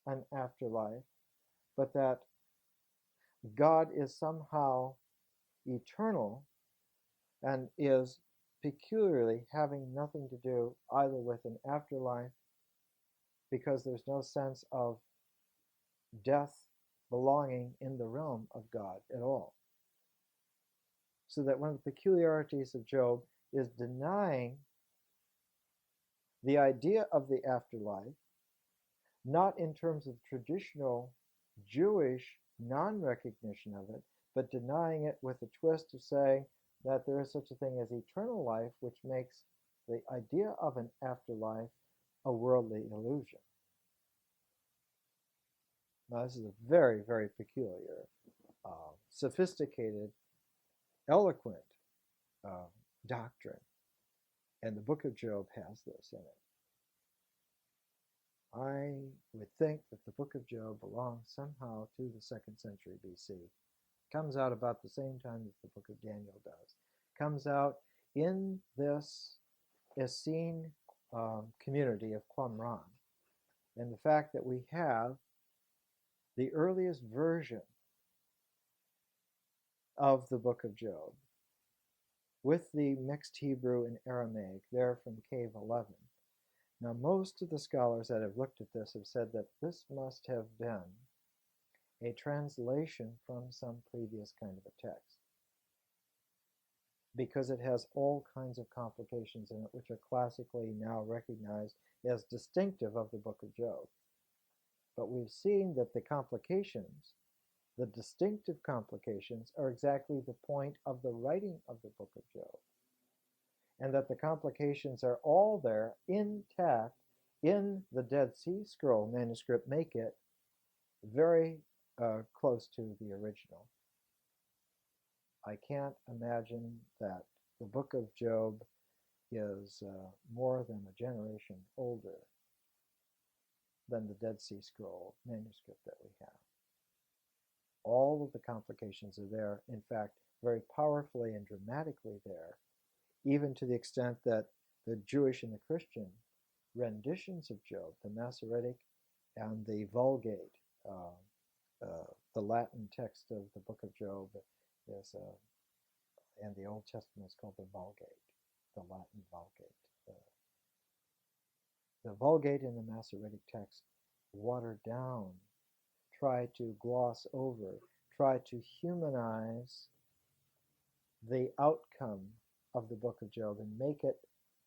an afterlife, but that God is somehow eternal and is peculiarly having nothing to do either with an afterlife, because there's no sense of death belonging in the realm of God at all. So that one of the peculiarities of Job is denying the idea of the afterlife, not in terms of traditional Jewish non-recognition of it, but denying it with a twist of saying, that there is such a thing as eternal life, which makes the idea of an afterlife a worldly illusion. Now, this is a very, very peculiar, sophisticated, eloquent uh, doctrine, and the book of Job has this in it. I would think that the book of Job belongs somehow to the 2nd century BC. Comes out about the same time that the book of Daniel does. Comes out in this Essene community of Qumran. And the fact that we have the earliest version of the book of Job with the mixed Hebrew and Aramaic there from Cave 11. Now, most of the scholars that have looked at this have said that this must have been a translation from some previous kind of a text, because it has all kinds of complications in it which are classically now recognized as distinctive of the book of Job. But we've seen that the complications, the distinctive complications, are exactly the point of the writing of the book of Job. And that the complications are all there intact in the Dead Sea Scroll manuscript, make it very close to the original. I can't imagine that the book of Job is more than a generation older than the Dead Sea Scroll manuscript that we have. All of the complications are there, in fact, very powerfully and dramatically there, even to the extent that the Jewish and the Christian renditions of Job, the Masoretic and the Vulgate, the Latin text of the book of Job is, and the Old Testament is called the Vulgate, the Latin Vulgate. The Vulgate and the Masoretic text water down, try to gloss over, try to humanize the outcome of the book of Job and make it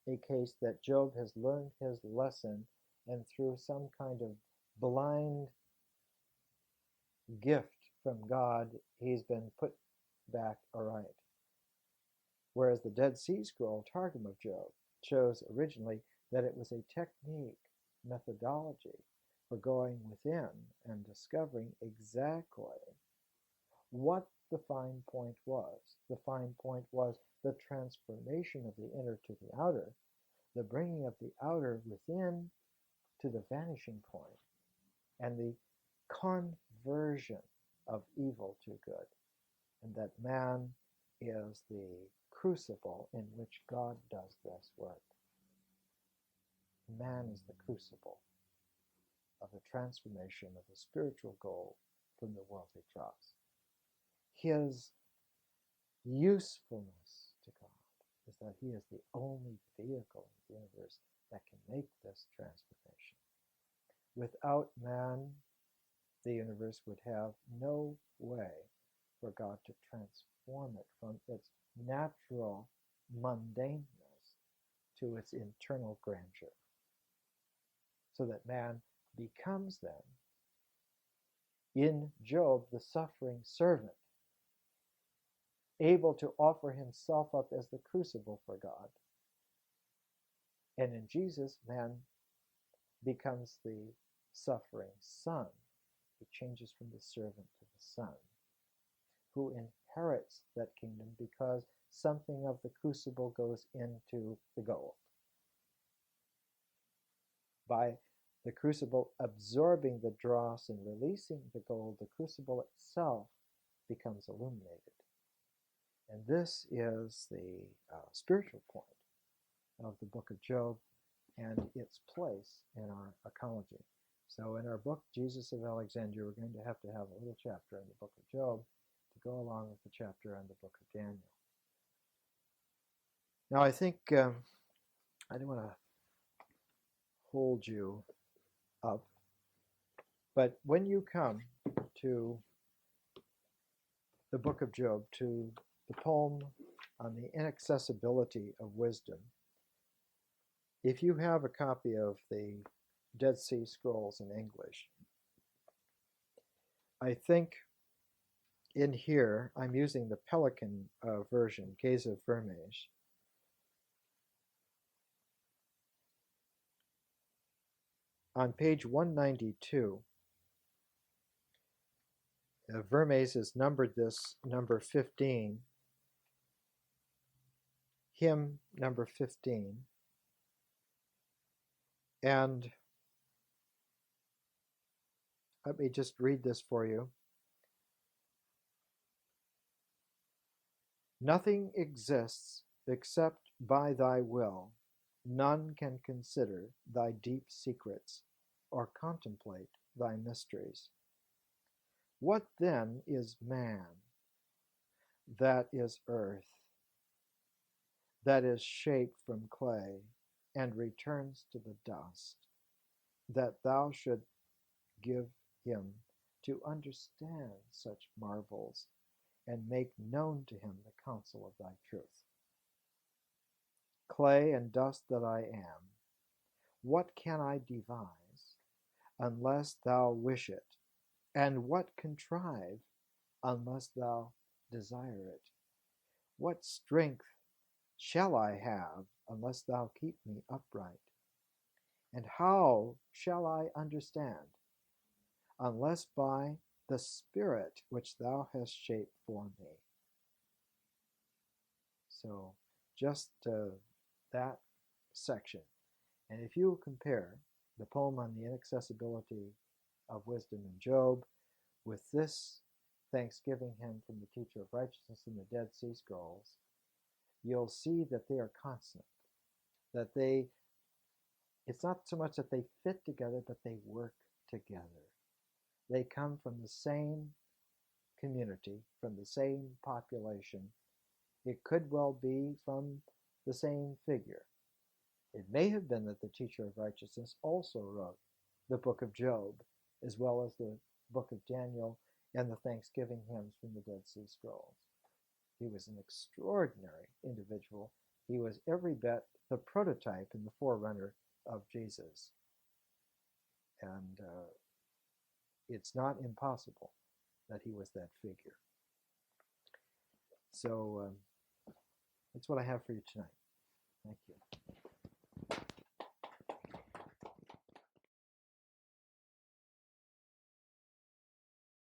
a case that Job has learned his lesson, and through some kind of blind gift from God, he's been put back aright. Whereas the Dead Sea Scroll Targum of Job shows originally that it was a technique, methodology for going within and discovering exactly what the fine point was. The fine point was the transformation of the inner to the outer, the bringing of the outer within to the vanishing point, and the conversion of evil to good. And that man is the crucible in which God does this work. Man is the crucible of the transformation of the spiritual gold from the worldly dross. His usefulness to God is that he is the only vehicle in the universe that can make this transformation. Without man, the universe would have no way for God to transform it from its natural mundaneness to its internal grandeur. So that man becomes then, in Job, the suffering servant, able to offer himself up as the crucible for God. And in Jesus, man becomes the suffering son. He changes from the servant to the son, who inherits that kingdom because something of the crucible goes into the gold. By the crucible absorbing the dross and releasing the gold, the crucible itself becomes illuminated. And this is the spiritual point of the book of Job and its place in our ecology. So in our book, Jesus of Alexandria, we're going to have a little chapter in the book of Job to go along with the chapter in the book of Daniel. Now, I think I don't want to hold you up, but when you come to the book of Job, to the poem on the inaccessibility of wisdom, if you have a copy of the Dead Sea Scrolls in English, I think in here, I'm using the Pelican version, Gaze of Vermes. On page 192, Vermes has numbered this number 15, hymn number 15, and let me just read this for you. Nothing exists except by thy will. None can consider thy deep secrets or contemplate thy mysteries. What then is man? That is earth, that is shaped from clay and returns to the dust, that thou should give him to understand such marvels and make known to him the counsel of thy truth. Clay and dust that I am, what can I devise unless thou wish it? And what contrive unless thou desire it? What strength shall I have unless thou keep me upright? And how shall I understand unless by the Spirit which thou hast shaped for me? So just that section. And if you compare the poem on the inaccessibility of wisdom in Job with this thanksgiving hymn from the teacher of righteousness in the Dead Sea Scrolls, you'll see that they are consonant, that it's not so much that they fit together, but they work together. They come from the same community, from the same population. It could well be from the same figure. It may have been that the teacher of righteousness also wrote the book of Job, as well as the book of Daniel and the Thanksgiving hymns from the Dead Sea Scrolls. He was an extraordinary individual. He was every bit the prototype and the forerunner of Jesus. And it's not impossible that he was that figure. So that's what I have for you tonight. Thank you.